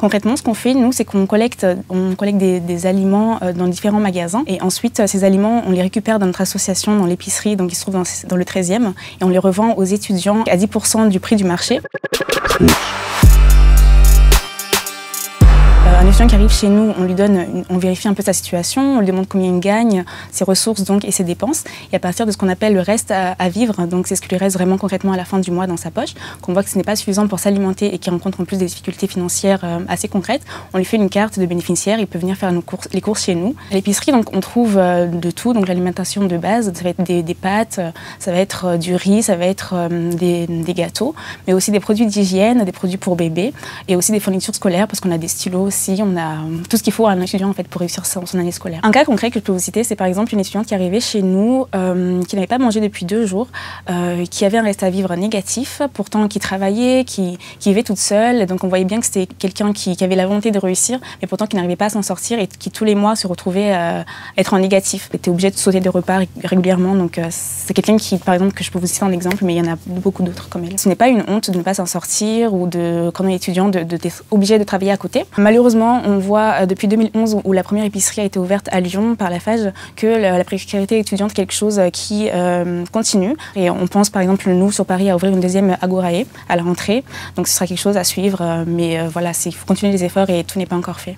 Concrètement, ce qu'on fait, nous, c'est qu'on collecte des aliments dans différents magasins. Et ensuite, ces aliments, on les récupère dans notre association, dans l'épicerie, donc qui se trouve dans le 13e. Et on les revend aux étudiants à 10% du prix du marché. Un étudiant qui arrive chez nous, on vérifie un peu sa situation, on lui demande combien il gagne, ses ressources donc, et ses dépenses. Et à partir de ce qu'on appelle le reste à vivre, donc c'est ce qui lui reste vraiment concrètement à la fin du mois dans sa poche, qu'on voit que ce n'est pas suffisant pour s'alimenter et qu'il rencontre en plus des difficultés financières assez concrètes, on lui fait une carte de bénéficiaire, il peut venir faire les courses chez nous. À l'épicerie, donc, on trouve de tout, donc l'alimentation de base, ça va être des pâtes, ça va être du riz, ça va être des gâteaux, mais aussi des produits d'hygiène, des produits pour bébé et aussi des fournitures scolaires parce qu'on a des stylos aussi. On a tout ce qu'il faut à un étudiant en fait, pour réussir son année scolaire. Un cas concret que je peux vous citer, c'est par exemple une étudiante qui arrivait chez nous, qui n'avait pas mangé depuis 2 jours, qui avait un reste à vivre négatif, pourtant qui travaillait, qui vivait toute seule. Donc on voyait bien que c'était quelqu'un qui avait la volonté de réussir, mais pourtant qui n'arrivait pas à s'en sortir et qui tous les mois se retrouvait à être en négatif. Elle était obligée de sauter des repas régulièrement. Donc c'est quelqu'un qui, par exemple, que je peux vous citer en exemple, mais il y en a beaucoup d'autres comme elle. Ce n'est pas une honte de ne pas s'en sortir ou quand on est étudiant d'être obligé de travailler à côté. Malheureusement, on voit depuis 2011 où la première épicerie a été ouverte à Lyon par la FAGE que la précarité étudiante est quelque chose qui continue. Et on pense par exemple nous sur Paris à ouvrir une deuxième Agorae à la rentrée. Donc ce sera quelque chose à suivre. Mais voilà, il faut continuer les efforts et tout n'est pas encore fait.